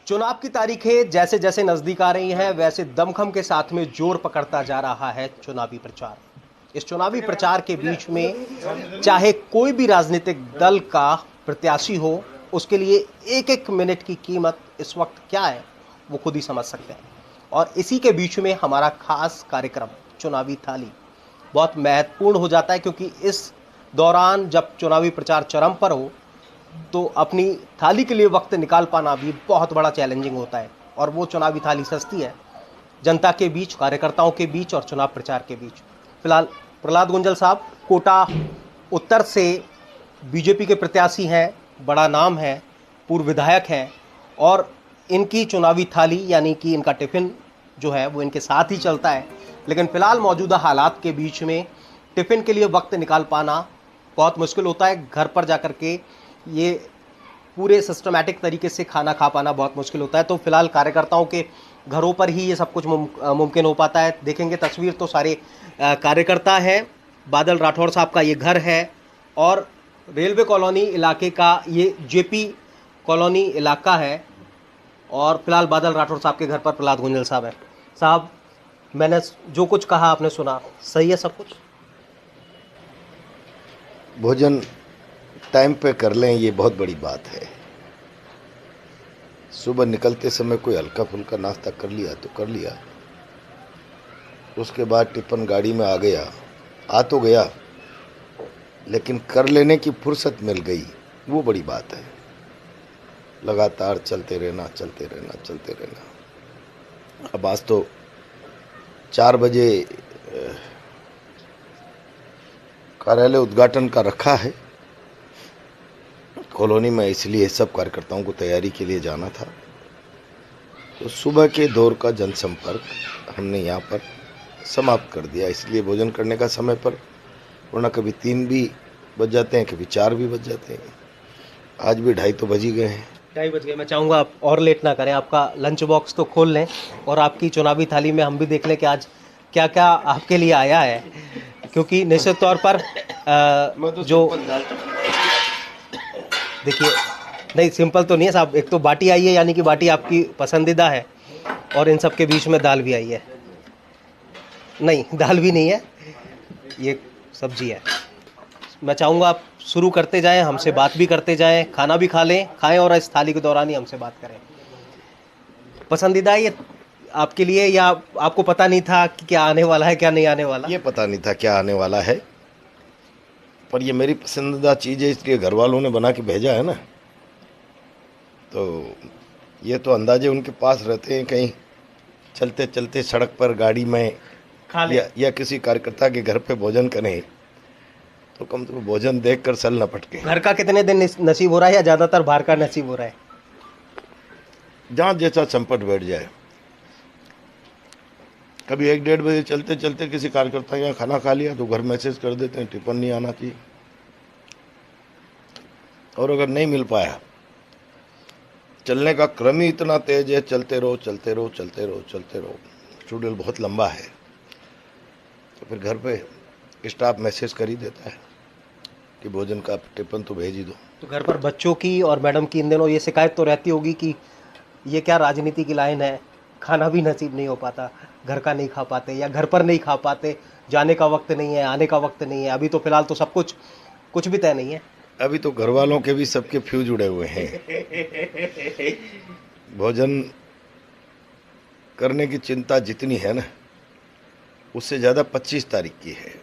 चुनाव की तारीखें जैसे जैसे नजदीक आ रही हैं वैसे दमखम के साथ में जोर पकड़ता जा रहा है चुनावी प्रचार। इस चुनावी प्रचार के बीच में चाहे कोई भी राजनीतिक दल का प्रत्याशी हो, उसके लिए एक एक मिनट की कीमत इस वक्त क्या है वो खुद ही समझ सकते हैं। और इसी के बीच में हमारा खास कार्यक्रम चुनावी थाली बहुत महत्वपूर्ण हो जाता है, क्योंकि इस दौरान जब चुनावी प्रचार चरम पर हो तो अपनी थाली के लिए वक्त निकाल पाना भी बहुत बड़ा चैलेंजिंग होता है। और वो चुनावी थाली सस्ती है जनता के बीच, कार्यकर्ताओं के बीच और चुनाव प्रचार के बीच। फिलहाल प्रहलाद गुंजल साहब कोटा उत्तर से बीजेपी के प्रत्याशी हैं, बड़ा नाम है, पूर्व विधायक हैं, और इनकी चुनावी थाली यानी कि इनका टिफिन जो है वो इनके साथ ही चलता है। लेकिन फिलहाल मौजूदा हालात के बीच में टिफिन के लिए वक्त निकाल पाना बहुत मुश्किल होता है। घर पर जाकर के ये पूरे सिस्टमैटिक तरीके से खाना खा पाना बहुत मुश्किल होता है। तो फिलहाल कार्यकर्ताओं के घरों पर ही ये सब कुछ मुमकिन हो पाता है। देखेंगे तस्वीर तो सारे कार्यकर्ता हैं। बादल राठौड़ साहब का ये घर है और रेलवे कॉलोनी इलाके का ये जेपी कॉलोनी इलाका है। और फिलहाल बादल राठौड़ साहब के घर पर प्रहलाद गुंजल साहब है। साहब, मैंने जो कुछ कहा आपने सुना, सही है सब कुछ? भोजन टाइम पे कर लें ये बहुत बड़ी बात है। सुबह निकलते समय कोई हल्का फुल्का नाश्ता कर लिया तो कर लिया, उसके बाद टिफिन गाड़ी में आ तो गया, लेकिन कर लेने की फुर्सत मिल गई, वो बड़ी बात है। लगातार चलते रहना। अब आज तो 4 बजे कार्यालय उद्घाटन का रखा है कॉलोनी में, इसलिए सब कार्यकर्ताओं को तैयारी के लिए जाना था। तो सुबह के दौर का जनसंपर्क हमने यहाँ पर समाप्त कर दिया, इसलिए भोजन करने का समय पर, वरना कभी 3 भी बज जाते हैं, कभी 4 भी बज जाते हैं। आज भी 2:30 तो बज ही गए हैं। 2:30 बज गए। मैं चाहूँगा आप और लेट ना करें, आपका लंच बॉक्स तो खोल लें और आपकी चुनावी थाली में हम भी देख लें कि आज क्या क्या आपके लिए आया है। क्योंकि निश्चित तौर पर जो देखिए, नहीं सिंपल तो नहीं है साहब। एक तो बाटी आई है, यानी कि बाटी आपकी पसंदीदा है, और इन सब के बीच में दाल भी आई है। नहीं, दाल भी नहीं है, ये सब्जी है। मैं चाहूँगा आप शुरू करते जाएं, हमसे बात भी करते जाएं, खाना भी खाएं और इस थाली के दौरान ही हमसे बात करें। पसंदीदा ये आपके लिए, या आपको पता नहीं था कि क्या आने वाला है क्या नहीं आने वाला? ये पता नहीं था क्या आने वाला है, पर ये मेरी पसंदीदा चीज़ है, इसलिए घर वालों ने बना के भेजा है ना। तो ये तो अंदाजे उनके पास रहते हैं, कहीं चलते चलते सड़क पर, गाड़ी में या किसी कार्यकर्ता के घर पे भोजन करें तो कम से कम भोजन देखकर सल न पटके। घर का कितने दिन नसीब हो रहा है या ज़्यादातर बाहर का नसीब हो रहा है? जहाँ जैसा संपट बैठ जाए। कभी 1-1:30 बजे चलते चलते किसी कार्यकर्ता यहाँ खाना खा लिया तो घर मैसेज कर देते हैं टिफिन नहीं आना चाहिए। और अगर नहीं मिल पाया, चलने का क्रम ही इतना तेज है, चलते रहो। शेड्यूल बहुत लंबा है, तो फिर घर पे स्टाफ मैसेज कर ही देता है कि भोजन का टिफिन तो भेज ही दो। तो घर पर बच्चों की और मैडम की इन दिनों ये शिकायत तो रहती होगी कि ये क्या राजनीति की लाइन है, खाना भी नसीब नहीं हो पाता, घर का नहीं खा पाते या घर पर नहीं खा पाते, जाने का वक्त नहीं है, आने का वक्त नहीं है। अभी तो फिलहाल तो सब कुछ भी तय नहीं है। अभी तो घर वालों के भी सबके फ्यूज उड़े हुए हैं। भोजन करने की चिंता जितनी है ना, उससे ज़्यादा 25 तारीख की है।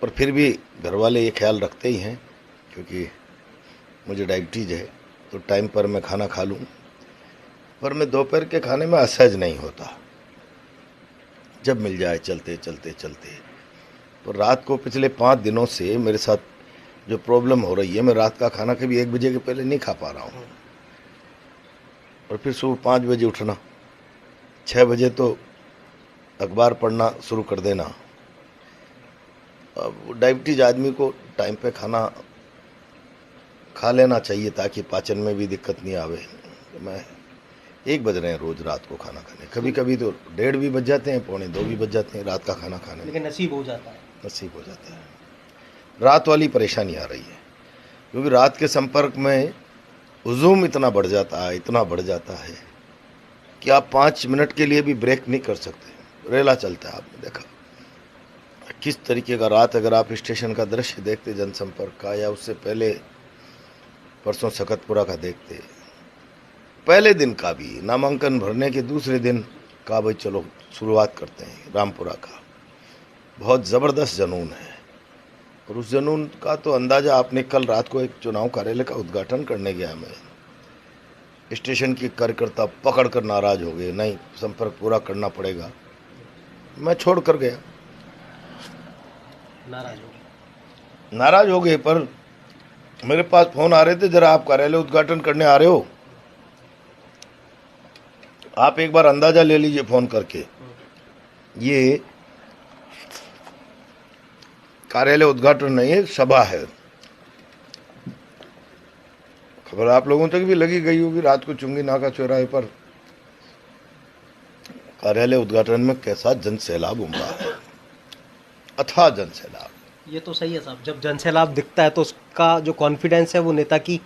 पर फिर भी घर वाले ये ख्याल रखते ही हैं, क्योंकि मुझे डायबिटीज़ है तो टाइम पर मैं खाना खा लूँ। पर मैं दोपहर के खाने में असहज नहीं होता, जब मिल जाए चलते। तो रात को पिछले 5 दिनों से मेरे साथ जो प्रॉब्लम हो रही है, मैं रात का खाना कभी 1 बजे के पहले नहीं खा पा रहा हूँ। और फिर सुबह 5 बजे उठना, 6 बजे तो अखबार पढ़ना शुरू कर देना। अब डायबिटीज आदमी को टाइम पे खाना खा लेना चाहिए ताकि पाचन में भी दिक्कत नहीं आवे। मैं 1 बज रहे हैं रोज़ रात को खाना खाने, कभी कभी तो 1:30 भी बज जाते हैं, 1:45-2 भी बज जाते हैं रात का खाना खाने में। लेकिन नसीब हो जाता है। रात वाली परेशानी आ रही है, क्योंकि रात के संपर्क में हुजूम इतना बढ़ जाता है कि आप 5 मिनट के लिए भी ब्रेक नहीं कर सकते, रेला चलता है। आपने देखा किस तरीके का रात, अगर आप स्टेशन का दृश्य देखते जनसंपर्क का, या उससे पहले परसों सकतपुरा का देखते, पहले दिन का भी, नामांकन भरने के दूसरे दिन का, भाई चलो शुरुआत करते हैं रामपुरा का, बहुत ज़बरदस्त जुनून है। और उस जुनून का तो अंदाज़ा आपने, कल रात को एक चुनाव कार्यालय का उद्घाटन करने गया मैं, स्टेशन के कार्यकर्ता पकड़ कर नाराज हो गए, नहीं संपर्क पूरा करना पड़ेगा, मैं छोड़ कर गया। नाराज हो गए, पर मेरे पास फोन आ रहे थे, जरा आप कार्यालय उद्घाटन करने आ रहे हो, आप एक बार अंदाजा ले लीजिए फोन करके, ये कार्यालय उद्घाटन नहीं है, सभा है। खबर आप लोगों तक भी लगी गई होगी, रात को चुंगी नाका चौराहे पर कार्यालय उद्घाटन में कैसा जन सैलाब उमड़ा है, अथाह जन सैलाब। ये तो सही है साहब, जब जन सैलाब दिखता है तो उसका जो कॉन्फिडेंस है वो नेता की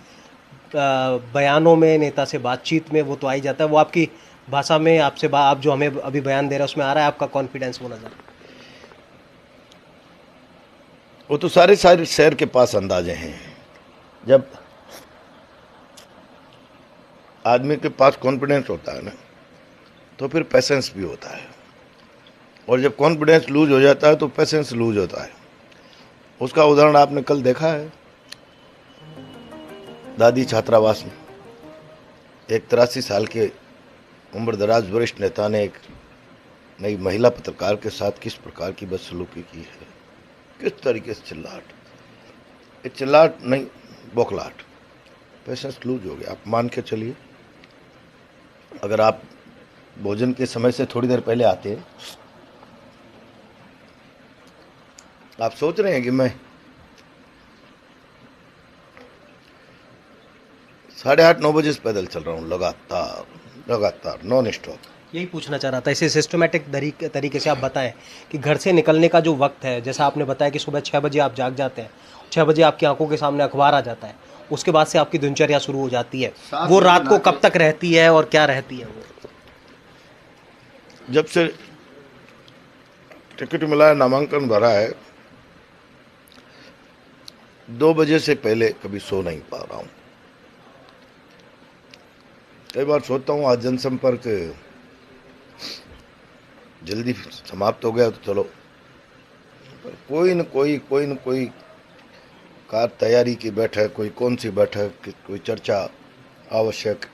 बयानों में, नेता से बातचीत में वो तो आ ही जाता है। वो आपकी भाषा में आपसे आप जो हमें अभी बयान दे रहे हैं उसमें आ रहा है आपका कॉन्फिडेंस, वो नजर। वो तो सारे शहर के पास अंदाजे हैं। जब आदमी के पास कॉन्फिडेंस होता है ना, तो फिर पेशेंस भी होता है, और जब कॉन्फिडेंस लूज हो जाता है तो पेशेंस लूज होता है। उसका उदाहरण आपने कल देखा है, दादी छात्रावास में एक 83 साल के उम्र दराज वरिष्ठ नेता ने एक नई महिला पत्रकार के साथ किस प्रकार की बदसलूकी की है, किस तरीके से चिल्लाहट, ये चिल्लाहट नहीं बौखलाहट, पेशेंस लूज हो गया। आप मान के चलिए, अगर आप भोजन के समय से थोड़ी देर पहले आते हैं, आप सोच रहे हैं कि मैं 8:30-9 बजे से पैदल चल रहा हूँ, लगातार नॉन स्टॉप। यही पूछना चाह रहा था, इसे सिस्टमेटिक तरीके से आप बताएं कि घर से निकलने का जो वक्त है, जैसा आपने बताया कि सुबह 6 बजे आप जाग जाते हैं, 6 बजे आपकी आंखों के सामने अखबार आ जाता है, उसके बाद से आपकी दिनचर्या शुरू हो जाती है, वो रात को कब तक रहती है और क्या रहती है? वो जब से टिकट मिला है, नामांकन भरा है, 2 बजे से पहले कभी सो नहीं पा रहा हूँ। कई बार सोचता हूँ आज जनसंपर्क जल्दी समाप्त हो गया तो चलो, पर कोई न कोई कार तैयारी की बैठक, कोई कौन सी बैठक, कोई चर्चा आवश्यक,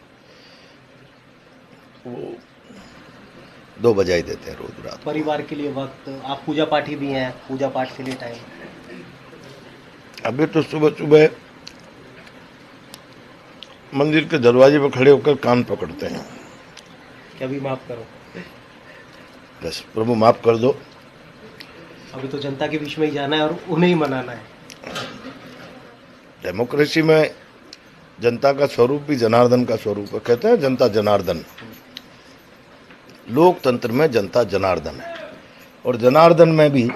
वो 2 बजा ही देते हैं रोज रात। परिवार के लिए वक्त, आप पूजा पाठी भी हैं, पूजा पाठ के लिए टाइम? अभी तो सुबह सुबह मंदिर के दरवाजे पर खड़े होकर कान पकड़ते हैं कि अभी माफ करो, बस प्रभु माफ कर दो। अभी तो जनता के बीच में ही जाना है और उन्हें ही मनाना है। डेमोक्रेसी में जनता का स्वरूप भी जनार्दन का स्वरूप है, कहते हैं जनता जनार्दन। लोकतंत्र में जनता जनार्दन है, और जनार्दन में भी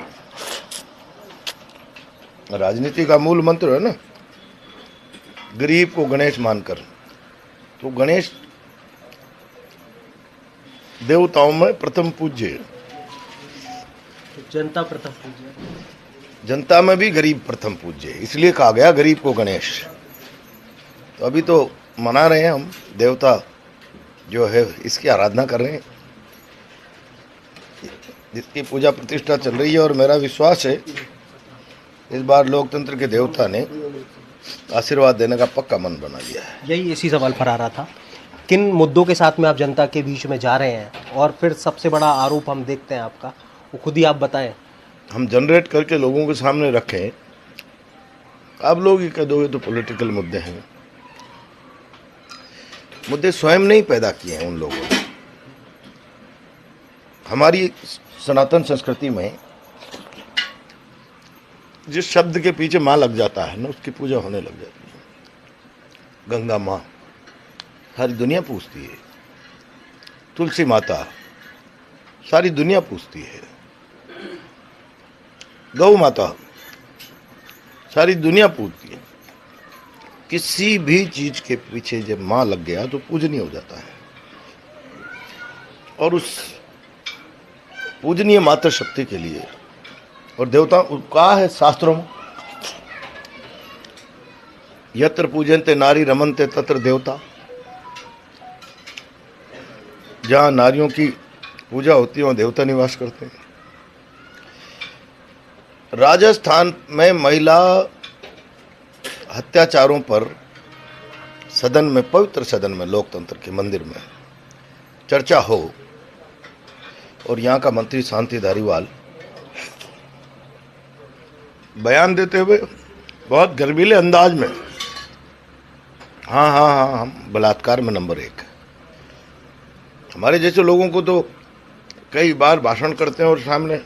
राजनीति का मूल मंत्र है ना, गरीब को गणेश मानकर। तो गणेश देवताओं में प्रथम पूज्य है, तो जनता प्रथम पूज्य, जनता में भी गरीब प्रथम पूज्य है, इसलिए कहा गया गरीब को गणेश। तो अभी तो मना रहे हैं हम, देवता जो है इसकी आराधना कर रहे हैं, जिसकी पूजा प्रतिष्ठा चल रही है, और मेरा विश्वास है इस बार लोकतंत्र के देवता ने आशीर्वाद देने का पक्का मन बना लिया है। यही इसी सवाल पर आ रहा था, किन मुद्दों के साथ में आप जनता के बीच में जा रहे हैं, और फिर सबसे बड़ा आरोप हम देखते हैं आपका, वो खुद ही आप बताएं। हम जनरेट करके लोगों के सामने रखें, आप लोग ही कह दोगे तो पॉलिटिकल मुद्दे हैं, मुद्दे स्वयं नहीं पैदा किए हैं उन लोगों ने। हमारी सनातन संस्कृति में जिस शब्द के पीछे माँ लग जाता है ना, उसकी पूजा होने लग जाती है। गंगा माँ सारी दुनिया पूछती है, तुलसी माता सारी दुनिया पूछती है, गौ माता सारी दुनिया पूछती है। किसी भी चीज के पीछे जब माँ लग गया तो पूजनीय हो जाता है। और उस पूजनीय मातृशक्ति के लिए, और देवता कहा है शास्त्रों में, यत्र पूजन्ते नारी रमन्ते तत्र देवता। जहाँ नारियों की पूजा होती है वहाँ देवता निवास करते हैं। राजस्थान में महिला अत्याचारों पर सदन में, पवित्र सदन में, लोकतंत्र के मंदिर में चर्चा हो, और यहाँ का मंत्री शांति धारीवाल बयान देते हुए बहुत गर्वीले अंदाज में, हाँ हाँ हाँ हम बलात्कार में नंबर 1। हमारे जैसे लोगों को तो कई बार भाषण करते हैं और सामने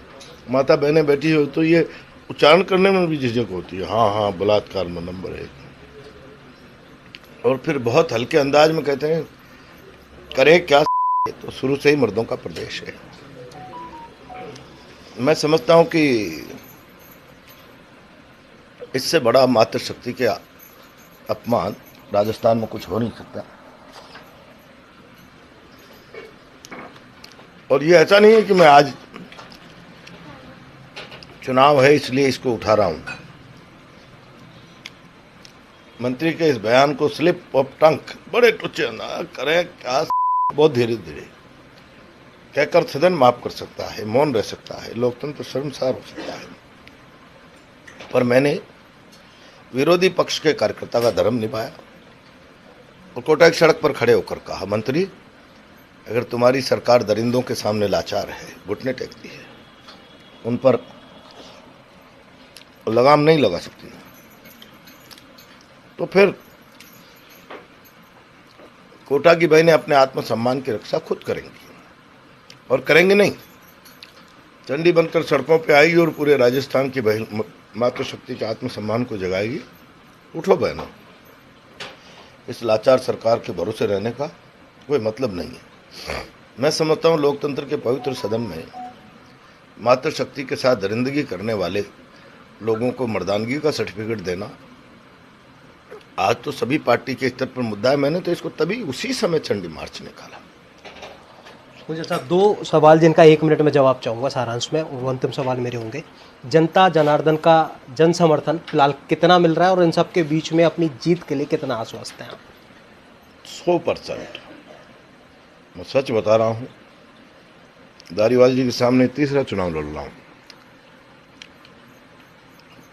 माता बहनें बैठी हो तो ये उच्चारण करने में भी झिझक होती है, हाँ हाँ बलात्कार में नंबर 1, और फिर बहुत हल्के अंदाज में कहते हैं करें क्या, तो शुरू से ही मर्दों का प्रदेश है। मैं समझता हूं कि इससे बड़ा मातृशक्ति के अपमान राजस्थान में कुछ हो नहीं सकता। और ये ऐसा नहीं है कि मैं आज चुनाव है इसलिए इसको उठा रहा हूं। मंत्री के इस बयान को स्लिप ऑफ टंग, बड़े टुच्चे अंदाज, करें क्या, बहुत धीरे धीरे कहकर सदन माफ कर सकता है, मौन रह सकता है, लोकतंत्र शर्मसार हो सकता है। पर मैंने विरोधी पक्ष के कार्यकर्ता का धर्म निभाया और कोटा की सड़क पर खड़े होकर कहा, मंत्री अगर तुम्हारी सरकार दरिंदों के सामने लाचार है, घुटने टेकती है, उन पर लगाम नहीं लगा सकती, तो फिर कोटा की बहनें अपने आत्मसम्मान की रक्षा खुद करेंगी, और करेंगे नहीं, चंडी बनकर सड़कों पे आएगी और पूरे राजस्थान की बहन मातृशक्ति के आत्मसम्मान को जगाएगी। उठो बहनों, इस लाचार सरकार के भरोसे रहने का कोई मतलब नहीं है। मैं समझता हूँ लोकतंत्र के पवित्र सदन में मातृशक्ति के साथ दरिंदगी करने वाले लोगों को मर्दानगी का सर्टिफिकेट देना आज तो सभी पार्टी के स्तर पर मुद्दा है। मैंने तो इसको तभी उसी समय चंडी मार्च निकाला। मुझे साहब 2 सवाल जिनका 1 मिनट में जवाब चाहूँगा सारांश में, वो अंतिम सवाल मेरे होंगे। जनता जनार्दन का जन समर्थन फिलहाल कितना मिल रहा है और इन सब के बीच में अपनी जीत के लिए कितना आश्वस्त हैं? 100%। मैं सच बता रहा हूँ, धारीवाल जी के सामने तीसरा चुनाव लड़ रहा हूँ।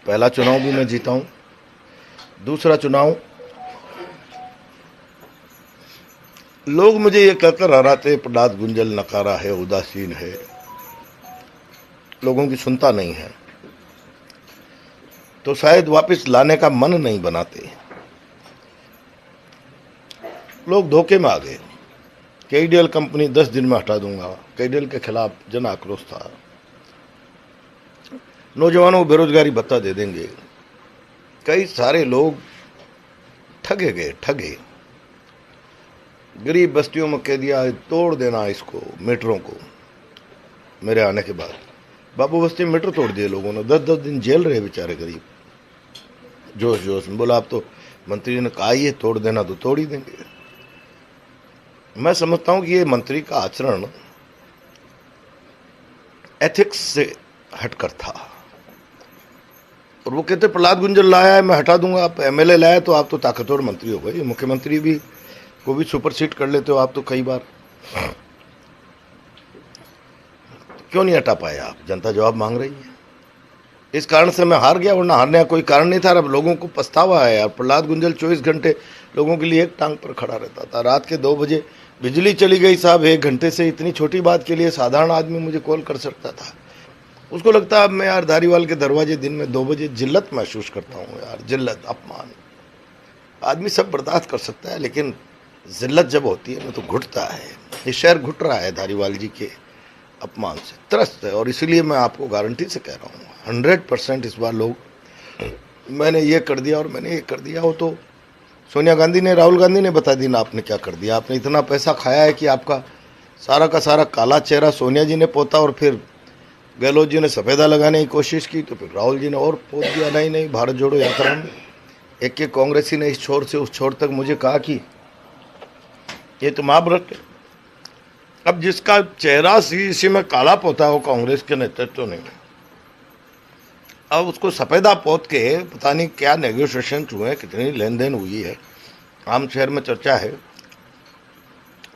पहला चुनाव भी मैं जीता हूँ, दूसरा चुनाव लोग मुझे ये कहकर हराते प्रहलाद गुंजल नकारा है, उदासीन है, लोगों की सुनता नहीं है, तो शायद वापस लाने का मन नहीं बनाते। लोग धोखे में आ गए। केडीएल कंपनी 10 दिन में हटा दूंगा, केडीएल के खिलाफ जन आक्रोश था। नौजवानों को बेरोजगारी भत्ता दे देंगे। कई सारे लोग ठगे गए, ठगे। गरीब बस्तियों में कह दिया तोड़ देना इसको, मीटरों को। मेरे आने के बाद बाबू बस्ती में मीटर तोड़ दिए लोगों ने, 10-10 दिन जेल रहे बेचारे गरीब। जोश जोश में बोला, अब तो मंत्री ने कहा ये तोड़ देना तो तोड़ ही देंगे। मैं समझता हूं कि ये मंत्री का आचरण एथिक्स से हटकर था। और वो कहते प्रहलाद गुंजल लाया है मैं हटा दूंगा, आप एमएलए लाया तो आप तो ताकतवर मंत्री हो गए, मुख्यमंत्री भी को भी सुपरसीड कर लेते हो आप तो कई बार। क्यों नहीं हटा पाए आप? जनता जवाब मांग रही है। इस कारण से मैं हार गया, वरना हारने का कोई कारण नहीं था। अब लोगों को पछतावा है यार। प्रहलाद गुंजल 24 घंटे लोगों के लिए एक टांग पर खड़ा रहता था। रात के 2 बजे बिजली चली गई साहब, 1 घंटे से, इतनी छोटी बात के लिए साधारण आदमी मुझे कॉल कर सकता था। उसको लगता है अब मैं यार धारीवाल के दरवाजे दिन में 2 बजे जिल्लत महसूस करता हूँ यार, जिल्लत, अपमान। आदमी सब बर्दाश्त कर सकता है, लेकिन जिल्लत जब होती है ना तो घुटता है। ये शहर घुट रहा है धारीवाल जी के अपमान से, त्रस्त है। और इसीलिए मैं आपको गारंटी से कह रहा हूँ 100% इस बार लोग, मैंने ये कर दिया और मैंने ये कर दिया, हो तो सोनिया गांधी ने, राहुल गांधी ने बता दी ना आपने क्या कर दिया। आपने इतना पैसा खाया है कि आपका सारा का सारा काला चेहरा सोनिया जी ने पोता, और फिर गहलोत जी ने सफेदा लगाने की कोशिश की, तो फिर राहुल जी ने और पोत दिया। नहीं, भारत जोड़ो यात्रा में एक कांग्रेसी ने इस छोर से उस छोर तक मुझे कहा कि ये तो महाव्रत है, अब जिसका चेहरा इसी में काला पोता हो कांग्रेस के नेतृत्व ने, अब उसको सफेदा पोत के पता नहीं क्या नेगोशिएशन हुए, कितनी लेन देन हुई है, आम शहर में चर्चा है,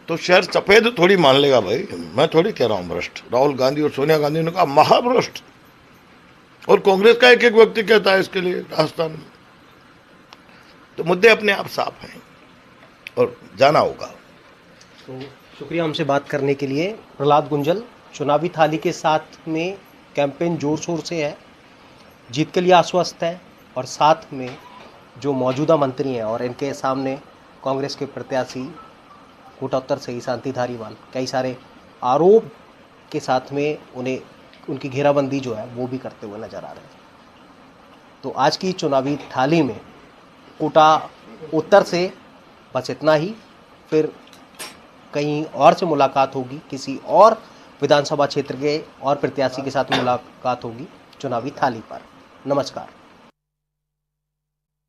तो शहर सफेद थोड़ी मान लेगा भाई। मैं थोड़ी कह रहा हूँ भ्रष्ट। राहुल गांधी और सोनिया गांधी ने कहा महाभ्रष्ट, और कांग्रेस का एक एक व्यक्ति कहता है इसके लिए राजस्थान में। तो मुद्दे अपने आप साफ हैं और जाना होगा। तो शुक्रिया हमसे बात करने के लिए। प्रहलाद गुंजल, चुनावी थाली के साथ में कैंपेन जोर शोर से है, जीत के लिए आश्वस्त है, और साथ में जो मौजूदा मंत्री हैं और इनके सामने कांग्रेस के प्रत्याशी कोटा उत्तर से ही शांति धारीवाल कई सारे आरोप के साथ में उन्हें उनकी घेराबंदी जो है वो भी करते हुए नजर आ रहे हैं। तो आज की चुनावी थाली में कोटा उत्तर से बस इतना ही। फिर कहीं और से मुलाकात होगी, किसी और विधानसभा क्षेत्र के और प्रत्याशी के साथ मुलाकात होगी चुनावी थाली पर। नमस्कार।